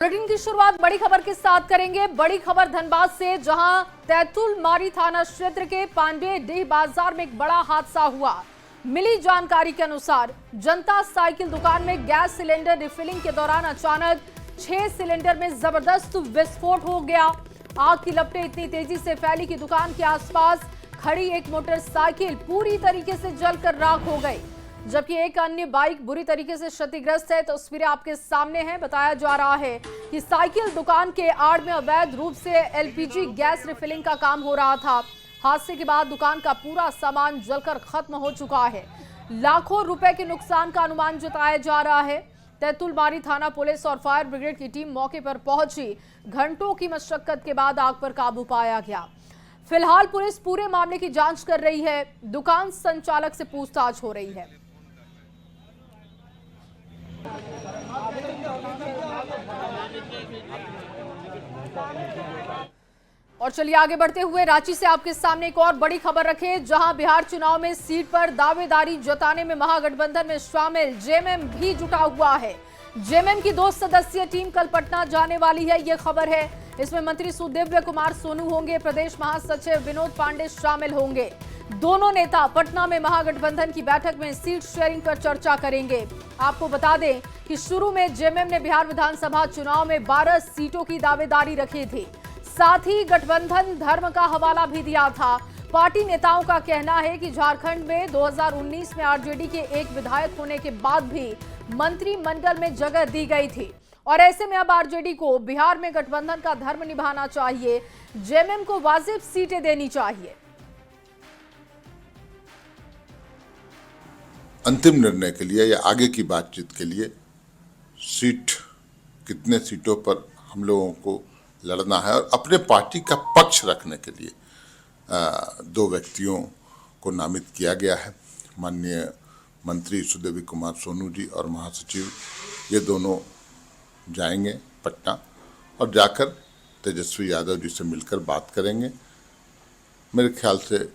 Bulletin की शुरुआत बड़ी खबर के साथ करेंगे। बड़ी खबर धनबाद से, जहां तैतुलमारी थाना क्षेत्र के पांडे डीह बाजार में एक बड़ा हादसा हुआ। मिली जानकारी के अनुसार जनता साइकिल दुकान में गैस सिलेंडर रिफिलिंग के दौरान अचानक 6 सिलेंडर में जबरदस्त विस्फोट हो गया। आग की लपटें इतनी तेजी से फैली कि दुकान के आसपास खड़ी एक मोटरसाइकिल पूरी तरीके से जलकर राख हो गई, जबकि एक अन्य बाइक बुरी तरीके से क्षतिग्रस्त है। तस्वीरें आपके सामने हैं। बताया जा रहा है कि साइकिल दुकान के आड़ में अवैध रूप से एलपीजी गैस रिफिलिंग का काम हो रहा था। हादसे के बाद दुकान का पूरा सामान जलकर खत्म हो चुका है। लाखों रुपए के नुकसान का अनुमान जताया जा रहा है। तैतुलमारी थाना पुलिस और फायर ब्रिगेड की टीम मौके पर पहुंची। घंटों की मशक्कत के बाद आग पर काबू पाया गया। फिलहाल पुलिस पूरे मामले की जांच कर रही है। दुकान संचालक से पूछताछ हो रही है। और चलिए आगे बढ़ते हुए रांची से आपके सामने एक और बड़ी खबर रखे, जहां बिहार चुनाव में सीट पर दावेदारी जताने में महागठबंधन में शामिल जेएमएम भी जुटा हुआ है। जेएमएम की 2 सदस्यीय टीम कल पटना जाने वाली है, यह खबर है। इसमें मंत्री सुदिव्य कुमार सोनू होंगे, प्रदेश महासचिव विनोद पांडे शामिल होंगे। दोनों नेता पटना में महागठबंधन की बैठक में सीट शेयरिंग पर चर्चा करेंगे। आपको बता दें कि शुरू में जेएमएम ने बिहार विधानसभा चुनाव में 12 सीटों की दावेदारी रखी थी। साथ ही गठबंधन धर्म का हवाला भी दिया था। पार्टी नेताओं का कहना है कि झारखंड में 2019 में आरजेडी के एक विधायक होने के बाद भी मंत्रिमंडल में जगह दी गई थी, और ऐसे में अब आरजेडी को बिहार में गठबंधन का धर्म निभाना चाहिए। जेएमएम को वाजिब सीटें देनी चाहिए। अंतिम निर्णय के लिए या आगे की बातचीत के लिए सीट कितने सीटों पर हम लोगों को लड़ना है और अपने पार्टी का पक्ष रखने के लिए 2 व्यक्तियों को नामित किया गया है। माननीय मंत्री सुदिव्य कुमार सोनू जी और महासचिव, ये दोनों जाएंगे पटना और जाकर तेजस्वी यादव जी से मिलकर बात करेंगे। मेरे ख्याल से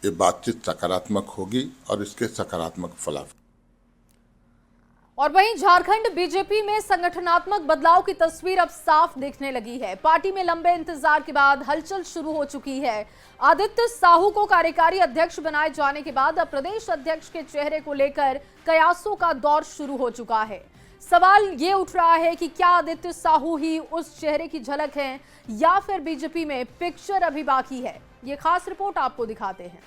ये बातचीत सकारात्मक होगी और इसके सकारात्मक फलाफल। और वहीं झारखंड बीजेपी में संगठनात्मक बदलाव की तस्वीर अब साफ दिखने लगी है। पार्टी में लंबे इंतजार के बाद हलचल शुरू हो चुकी है। आदित्य साहू को कार्यकारी अध्यक्ष बनाए जाने के बाद अब प्रदेश अध्यक्ष के चेहरे को लेकर कयासों का दौर शुरू हो चुका है। सवाल ये उठ रहा है कि क्या आदित्य साहू ही उस चेहरे की झलक है या फिर बीजेपी में पिक्चर अभी बाकी है। ये खास रिपोर्ट आपको दिखाते हैं।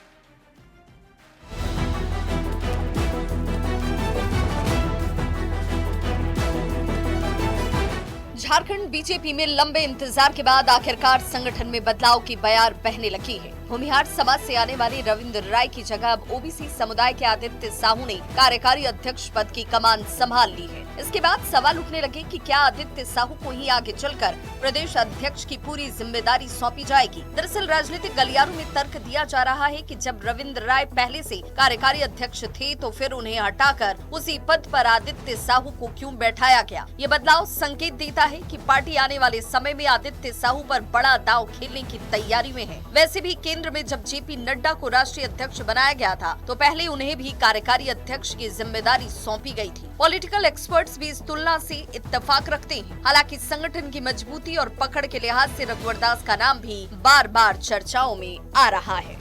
झारखंड बीजेपी में लंबे इंतजार के बाद आखिरकार संगठन में बदलाव की बयार बहने लगी है। भूमिहार समाज से आने वाले रविंद्र राय की जगह अब ओबीसी समुदाय के आदित्य साहू ने कार्यकारी अध्यक्ष पद की कमान संभाल ली है। इसके बाद सवाल उठने लगे कि क्या आदित्य साहू को ही आगे चलकर प्रदेश अध्यक्ष की पूरी जिम्मेदारी सौंपी जाएगी। दरअसल राजनीतिक गलियारों में तर्क दिया जा रहा है कि जब रविंद्र राय पहले से कार्यकारी अध्यक्ष थे तो फिर उन्हें हटाकर उसी पद पर आदित्य साहू को क्यों बैठाया गया। ये बदलाव संकेत देता है कि पार्टी आने वाले समय में आदित्य साहू पर बड़ा दांव खेलने की तैयारी में है। वैसे भी केंद्र में जब जेपी नड्डा को राष्ट्रीय अध्यक्ष बनाया गया था तो पहले उन्हें भी कार्यकारी अध्यक्ष की जिम्मेदारी सौंपी गई थी। पॉलिटिकल एक्सपर्ट्स भी इस तुलना से इत्तेफाक रखते हैं। हालांकि संगठन की मजबूती और पकड़ के लिहाज से रघुवर दास का नाम भी बार बार चर्चाओं में आ रहा है।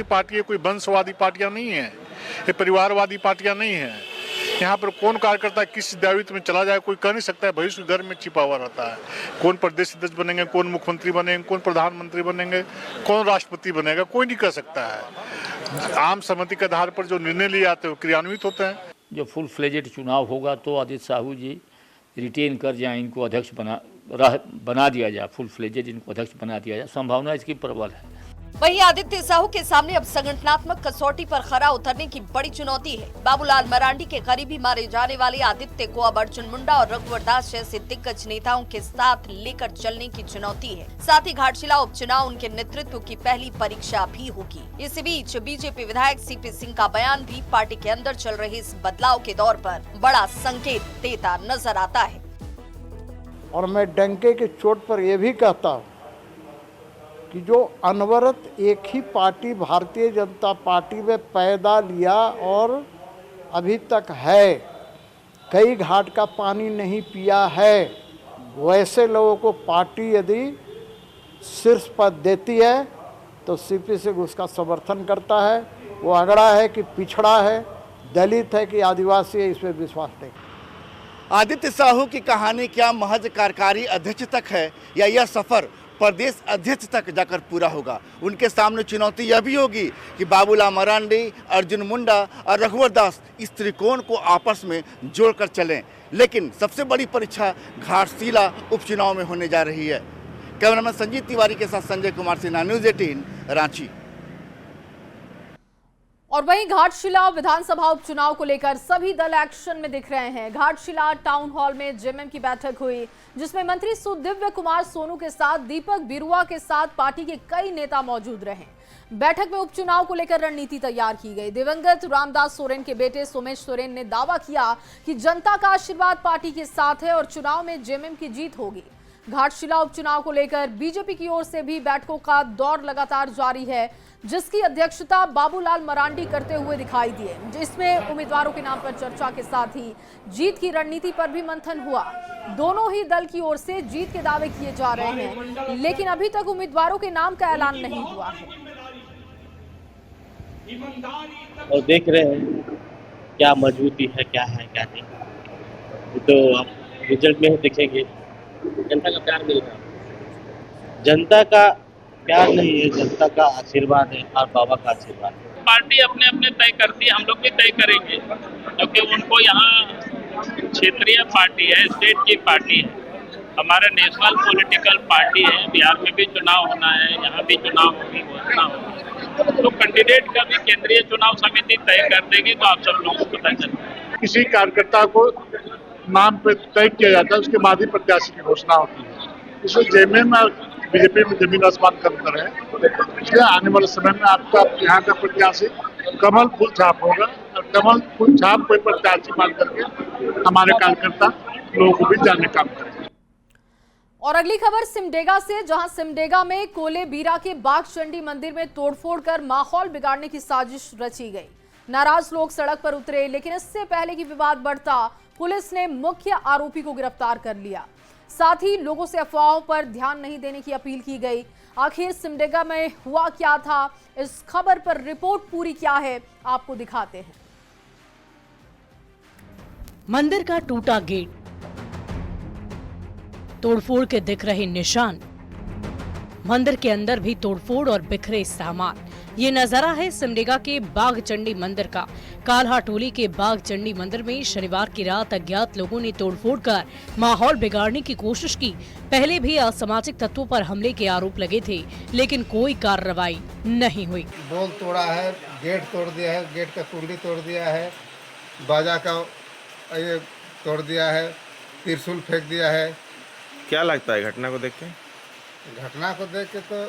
पार्टी कोई वंशवादी पार्टियां नहीं है, ये परिवारवादी पार्टियां नहीं है। यहाँ पर कौन कार्यकर्ता किस दायित्व में चला जाए कोई कह नहीं सकता है। भविष्य घर में छिपा हुआ रहता है। कौन प्रदेश अध्यक्ष बनेंगे, कौन मुख्यमंत्री बनेंगे, कौन प्रधानमंत्री बनेंगे, कौन राष्ट्रपति बनेगा, कोई नहीं कह सकता है। आम सहमति के आधार पर जो निर्णय लिए जाते हैं वो क्रियान्वित होते हैं। जो फुल फ्लेजेड चुनाव होगा तो आदित्य साहू जी रिटेन कर जाए, इनको अध्यक्ष बना दिया जाए, फुल फ्लेजेड इनको अध्यक्ष बना दिया जाए, संभावना इसकी प्रबल है। वहीं आदित्य साहू के सामने अब संगठनात्मक कसौटी पर खरा उतरने की बड़ी चुनौती है। बाबूलाल मरांडी के करीबी मारे जाने वाले आदित्य को अब अर्जुन मुंडा और रघुवर दास जैसे दिग्गज नेताओं के साथ लेकर चलने की चुनौती है। साथ ही घाटशिला उपचुनाव उनके नेतृत्व की पहली परीक्षा भी होगी। इसी बीच बीजेपी विधायक सीपी सिंह का बयान भी पार्टी के अंदर चल रहे इस बदलाव के दौर पर बड़ा संकेत देता नजर आता है। और मैं डंके के चोट पर यह भी कहता हूँ कि जो अनवरत एक ही पार्टी भारतीय जनता पार्टी में पैदा लिया और अभी तक है, कई घाट का पानी नहीं पिया है, वैसे लोगों को पार्टी यदि शीर्ष पद देती है तो सीपी सिंह उसका समर्थन करता है। वो अगड़ा है कि पिछड़ा है, दलित है कि आदिवासी है, इस पर विश्वास नहीं। आदित्य साहू की कहानी क्या महज कार्यकारी अध्यक्ष तक है या यह सफर प्रदेश अध्यक्ष तक जाकर पूरा होगा? उनके सामने चुनौती यह भी होगी कि बाबूलाल मरांडी, अर्जुन मुंडा और रघुवर दास इस त्रिकोण को आपस में जोड़कर चलें। लेकिन सबसे बड़ी परीक्षा घाटशिला उपचुनाव में होने जा रही है। कैमरामैन संजीत तिवारी के साथ संजय कुमार सिन्हा, न्यूज़ 18 रांची। और वहीं घाटशिला विधानसभा उपचुनाव को लेकर सभी दल एक्शन में दिख रहे हैं। घाटशिला टाउन हॉल में जेएमएम की बैठक हुई, जिसमें मंत्री सुदिव्य कुमार सोनू के साथ दीपक बिरुआ के साथ पार्टी के कई नेता मौजूद रहे। बैठक में उपचुनाव को लेकर रणनीति तैयार की गई। दिवंगत रामदास सोरेन के बेटे सोमेश सोरेन ने दावा किया कि जनता का आशीर्वाद पार्टी के साथ है और चुनाव में जेएमएम की जीत होगी। घाटशिला उपचुनाव को लेकर बीजेपी की ओर से भी बैठकों का दौर लगातार जारी है, जिसकी अध्यक्षता बाबूलाल मरांडी करते हुए दिखाई दिए, जिसमें उम्मीदवारों के नाम पर चर्चा के साथ ही जीत की रणनीति पर भी मंथन हुआ। दोनों ही दल की ओर से जीत के दावे किए जा रहे हैं, लेकिन अभी तक उम्मीदवारों के नाम का ऐलान नहीं हुआ है। और देख रहे हैं क्या मजबूती है, क्या है क्या नहीं, तो आप रिजल्ट में ही देखेंगे। जनता का प्यार मिल रहा है, जनता का प्यार नहीं है, जनता का आशीर्वाद है और बाबा का आशीर्वाद है। पार्टी अपने अपने तय करती है, हम लोग भी तय करेंगे, क्योंकि उनको यहाँ क्षेत्रीय पार्टी है, स्टेट की पार्टी है, हमारा नेशनल पॉलिटिकल पार्टी है। बिहार में भी चुनाव होना है, यहाँ भी चुनाव होगी, घोषणा होगी, तो कैंडिडेट का भी केंद्रीय चुनाव समिति तय कर देगी, तो आप सब लोगों को पता चलता। किसी कार्यकर्ता को नाम पे तय किया जाता है, उसके बाद ही प्रत्याशी की घोषणा होती है। इसमें जेएमएम और बीजेपी में जमीन आसमान का अंतर है, इसलिए आने वाले समय में आपका यहाँ का प्रत्याशी कमल फूल छाप होगा और कमल फूल छाप कोई प्रत्याशी मान करके हमारे कार्यकर्ता लोगों को भी जानने काम करेंगे। और अगली खबर सिमडेगा से, जहां सिमडेगा में कोले बीरा के बाघ चंडी मंदिर में तोड़फोड़ कर माहौल बिगाड़ने की साजिश रची गई। नाराज लोग सड़क पर उतरे, लेकिन इससे पहले कि विवाद बढ़ता, पुलिस ने मुख्य आरोपी को गिरफ्तार कर लिया। साथ ही लोगों से अफवाहों पर ध्यान नहीं देने की अपील की गई। आखिर सिमडेगा में हुआ क्या था, इस खबर पर रिपोर्ट पूरी क्या है, आपको दिखाते हैं। मंदिर का टूटा गेट, तोड़फोड़ के दिख रहे निशान, मंदिर के अंदर भी तोड़फोड़ और बिखरे सामान। ये नजारा है सिमडेगा के बाघ चंडी मंदिर का। काल्हा टोली के बाघ चंडी मंदिर में शनिवार की रात अज्ञात लोगों ने तोड़फोड़ कर माहौल बिगाड़ने की कोशिश की। पहले भी असामाजिक तत्वों पर हमले के आरोप लगे थे, लेकिन कोई कार्रवाई नहीं हुई। बोल तोड़ा है, गेट तोड़ दिया है, गेट का कुंडी तोड़ दिया है, बाजा का ये तोड़ दिया है, त्रिशूल फेंक दिया है। क्या लगता है घटना को देख के? घटना को देख के तो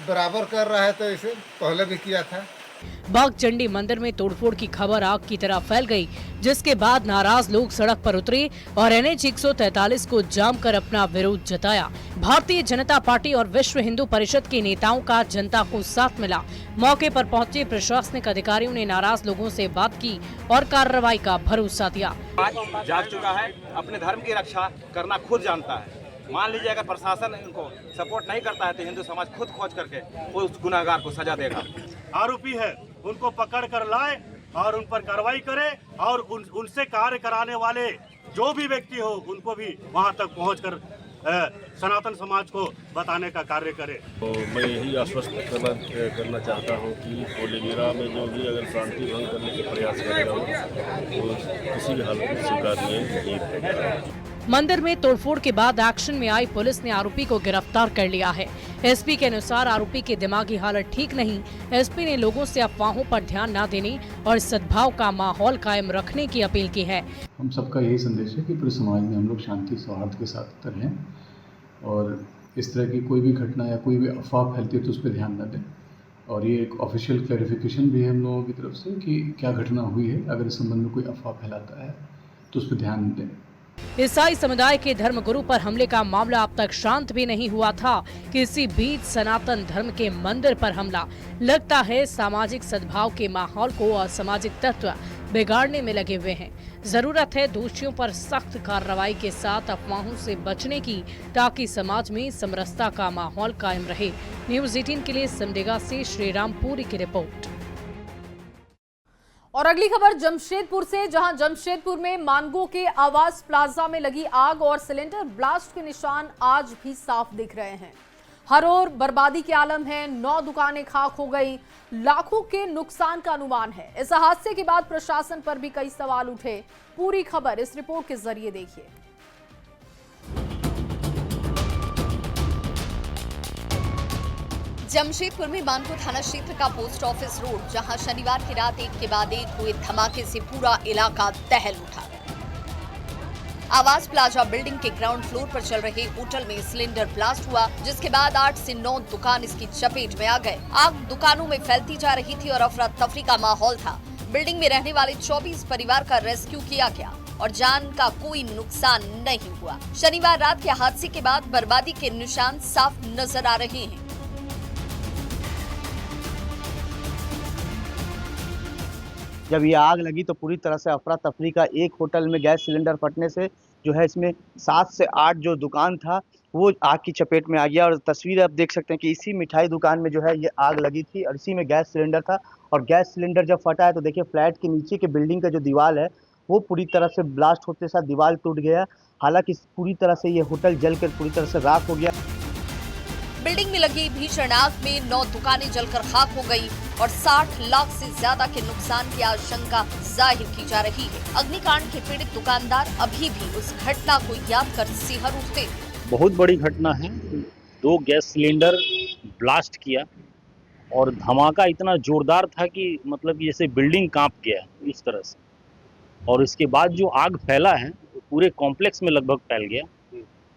बराबर कर रहा है, तो इसे पहले भी किया था। बाघ चंडी मंदिर में तोड़फोड़ की खबर आग की तरह फैल गई, जिसके बाद नाराज लोग सड़क पर उतरे और NH 143 को जाम कर अपना विरोध जताया। भारतीय जनता पार्टी और विश्व हिंदू परिषद के नेताओं का जनता को साथ मिला। मौके पर पहुंचे प्रशासनिक अधिकारियों ने नाराज लोगों से बात की और कार्रवाई का भरोसा दिया। जाग चुका है, अपने धर्म की रक्षा करना खुद जानता है। मान लीजिए अगर प्रशासन इनको सपोर्ट नहीं करता है तो हिंदू समाज खुद खोज करके उस गुनाहगार को सजा देगा। आरोपी है उनको पकड़ कर लाए और उन पर कार्रवाई करे और उनसे कार्य कराने वाले जो भी व्यक्ति हो उनको भी वहां तक पहुंचकर सनातन समाज को बताने का कार्य करे। तो मैं यही आश्वस्त करना चाहता हूं कि कोले बीरा में जो भी अगर शांति भंग करने के प्रयास करेगा तो किसी भी हालत में स्वीकार्य नहीं। मंदिर में तोड़फोड़ के बाद एक्शन में आई पुलिस ने आरोपी को गिरफ्तार कर लिया है। एसपी के अनुसार आरोपी की दिमागी हालत ठीक नहीं। एसपी ने लोगों से अफवाहों पर ध्यान न देने और सद्भाव का माहौल कायम रखने की अपील की है। हम सबका यही संदेश है कि पूरे समाज में हम लोग शांति सौहार्द के साथ रहें और इस तरह की कोई भी घटना या कोई भी अफवाह फैलती है तो उस पर ध्यान न दें। और ये एक ऑफिशियल क्लैरिफिकेशन भी है हम लोगों की तरफ से कि क्या घटना हुई है, अगर इस संबंध में कोई अफवाह फैलाता है तो उस पर ध्यान दें। ईसाई समुदाय के धर्मगुरु पर हमले का मामला अब तक शांत भी नहीं हुआ था कि इसी बीच सनातन धर्म के मंदिर पर हमला। लगता है सामाजिक सद्भाव के माहौल को असामाजिक तत्व बिगाड़ने में लगे हुए हैं। जरूरत है दोषियों पर सख्त कार्रवाई के साथ अफवाहों से बचने की, ताकि समाज में समरसता का माहौल कायम रहे। न्यूज़ 18 के लिए सिमडेगा से श्रीराम पुरी की रिपोर्ट। और अगली खबर जमशेदपुर से, जहां जमशेदपुर में मानगो के आवास प्लाजा में लगी आग और सिलेंडर ब्लास्ट के निशान आज भी साफ दिख रहे हैं। हर ओर बर्बादी के आलम है, 9 दुकानें खाक हो गई, लाखों के नुकसान का अनुमान है। इस हादसे के बाद प्रशासन पर भी कई सवाल उठे। पूरी खबर इस रिपोर्ट के जरिए देखिए। जमशेदपुर में मानगो थाना क्षेत्र का पोस्ट ऑफिस रोड, जहां शनिवार की रात एक के बाद एक हुए धमाके से पूरा इलाका दहल उठा। आवास प्लाजा बिल्डिंग के ग्राउंड फ्लोर पर चल रहे होटल में सिलेंडर ब्लास्ट हुआ, जिसके बाद 8 से 9 दुकान इसकी चपेट में आ गए। आग दुकानों में फैलती जा रही थी और अफरा तफरी का माहौल था। बिल्डिंग में रहने वाले 24 परिवार का रेस्क्यू किया गया और जान का कोई नुकसान नहीं हुआ। शनिवार रात के हादसे के बाद बर्बादी के निशान साफ नजर आ रहे हैं। जब ये आग लगी तो पूरी तरह से अफरा तफरी का, एक होटल में गैस सिलेंडर फटने से जो है इसमें 7 से 8 जो दुकान था वो आग की चपेट में आ गया। और तस्वीर आप देख सकते हैं कि इसी मिठाई दुकान में जो है ये आग लगी थी और इसी में गैस सिलेंडर था। और गैस सिलेंडर जब फटा है तो देखिए फ्लैट के नीचे के बिल्डिंग का जो दीवार है वो पूरी तरह से ब्लास्ट होते साथ दीवार टूट गया। हालांकि पूरी तरह से ये होटल जलकर पूरी तरह से राख हो गया। बिल्डिंग में लगी भीषण आग में 9 दुकानें जलकर खाक हो गई और 60 लाख से ज्यादा के नुकसान की आशंका जाहिर की जा रही है। अग्निकांड के पीड़ित दुकानदार अभी भी उस घटना को याद कर सिहर उठते। बहुत बड़ी घटना है। 2 गैस सिलेंडर ब्लास्ट किया और धमाका इतना जोरदार था कि मतलब जैसे बिल्डिंग कांप गया इस तरह से। और इसके बाद जो आग फैला है पूरे कॉम्प्लेक्स में लगभग फैल गया।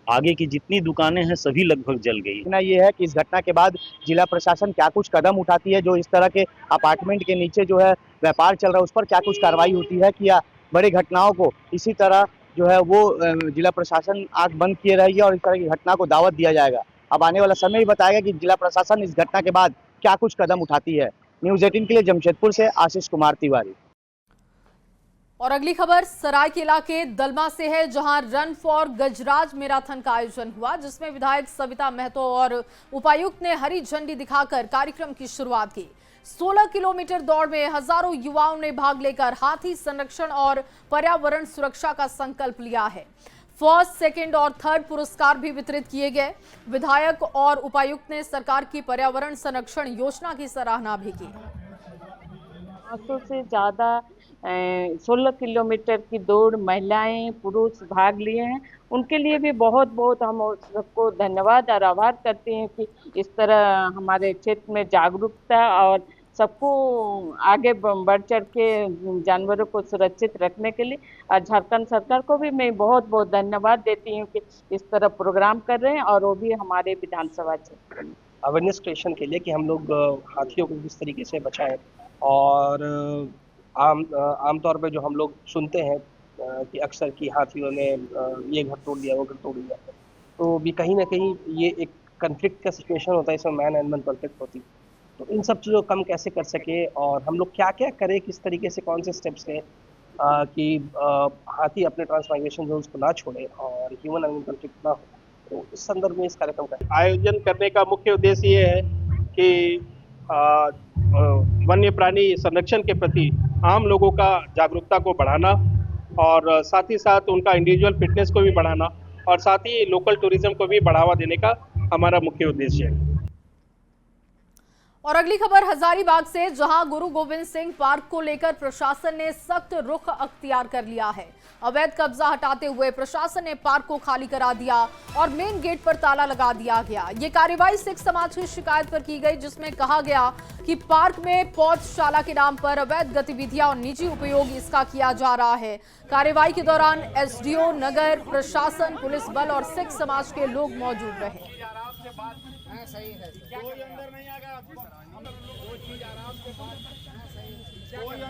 आगे की जितनी दुकानें हैं सभी लगभग जल गई। ना ये है कि इस घटना के बाद जिला प्रशासन क्या कुछ कदम उठाती है, जो इस तरह के अपार्टमेंट के नीचे जो है व्यापार चल रहा है उस पर क्या कुछ कार्रवाई होती है कि बड़ी घटनाओं को इसी तरह जो है वो जिला प्रशासन आंख बंद किए रहेगी और इस तरह की घटना को दावत दिया जाएगा। अब आने वाला समय ही बताएगा कि जिला प्रशासन इस घटना के बाद क्या कुछ कदम उठाती है। न्यूज़ 18 के लिए जमशेदपुर से आशीष कुमार तिवारी। और अगली खबर सरायकेला के दलमा से है, जहां रन फॉर गजराज मैराथन का आयोजन हुआ, जिसमें विधायक सविता महतो और उपायुक्त ने हरी झंडी दिखाकर कार्यक्रम की शुरुआत की। 16 किलोमीटर दौड़ में हजारों युवाओं ने भाग लेकर हाथी संरक्षण और पर्यावरण सुरक्षा का संकल्प लिया है। फर्स्ट, सेकंड और थर्ड पुरस्कार भी वितरित किए गए। विधायक और उपायुक्त ने सरकार की पर्यावरण संरक्षण योजना की सराहना भी की। 500 से ज़्यादा 16 किलोमीटर की दौड़ महिलाएं पुरुष भाग लिए हैं, उनके लिए भी बहुत बहुत हम सबको धन्यवाद और आभार करते हैं कि इस तरह हमारे क्षेत्र में जागरूकता और सबको आगे बढ़ चढ़ के जानवरों को सुरक्षित रखने के लिए। और झारखंड सरकार को भी मैं बहुत बहुत धन्यवाद देती हूँ कि इस तरह प्रोग्राम कर रहे हैं और वो भी हमारे विधानसभा क्षेत्र में अवेयरनेस क्रिएशन के लिए कि हम लोग हाथियों को किस तरीके से बचाएं। और आमतौर पे जो हम लोग सुनते हैं कि अक्सर कि हाथियों ने ये घर तोड़ दिया वो घर तोड़ दिया, तो भी कहीं ना कहीं ये एक कन्फ्लिक्ट का सिचुएशन होता है, इसमें मैन एनिमल कॉन्फ्लिक्ट होती है। तो इन सब चीज़ों को कम कैसे कर सके और हम लोग क्या क्या करें, किस तरीके से कौन से स्टेप्स लें कि हाथी अपने ट्रांसमाइग्रेशन जोन्स को ना छोड़े और ह्यूमन एनिमल कॉन्फ्लिक्ट ना हो। तो इस संदर्भ में इस कार्यक्रम का आयोजन करने का मुख्य उद्देश्य ये है कि वन्य प्राणी संरक्षण के प्रति आम लोगों का जागरूकता को बढ़ाना और साथ ही साथ उनका इंडिविजुअल फिटनेस को भी बढ़ाना और साथ ही लोकल टूरिज्म को भी बढ़ावा देने का हमारा मुख्य उद्देश्य है। और अगली खबर हजारीबाग से, जहां गुरु गोविंद सिंह पार्क को लेकर प्रशासन ने सख्त रुख अख्तियार कर लिया है। अवैध कब्जा हटाते हुए प्रशासन ने पार्क को खाली करा दिया और मेन गेट पर ताला लगा दिया गया। ये कार्रवाई सिख समाज की शिकायत पर की गई, जिसमें कहा गया कि पार्क में पौधशाला के नाम पर अवैध गतिविधियां और निजी उपयोग इसका किया जा रहा है। कार्रवाई के दौरान एसडीओ, नगर प्रशासन, पुलिस बल और सिख समाज के लोग मौजूद रहे।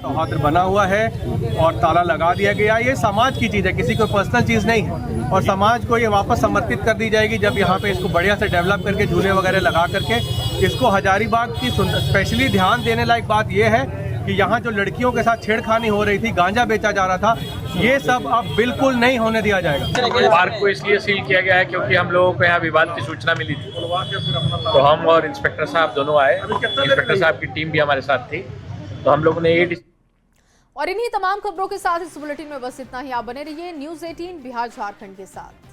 सौहार्द बना हुआ है और ताला लगा दिया गया। ये समाज की चीज़ है, किसी को पर्सनल चीज़ नहीं है और समाज को ये वापस समर्पित कर दी जाएगी जब यहाँ पे इसको बढ़िया से डेवलप करके झूले वगैरह लगा करके इसको हजारीबाग की स्पेशली ध्यान देने लायक बात ये है कि यहाँ जो लड़कियों के साथ छेड़खानी हो रही थी, गांजा बेचा जा रहा था, ये सब अब बिल्कुल नहीं होने दिया जाएगा। पार्क को इसलिए सील किया गया है क्योंकि हम लोगों को यहाँ विवाद की सूचना मिली थी, तो हम और इंस्पेक्टर साहब दोनों आए। इंस्पेक्टर साहब की टीम भी हमारे साथ थी, तो हम लोगों ने ये। और इन्हीं तमाम खबरों के साथ इस बुलेटिन में बस इतना ही। आप बने रहिए न्यूज़ 18 बिहार झारखंड के साथ।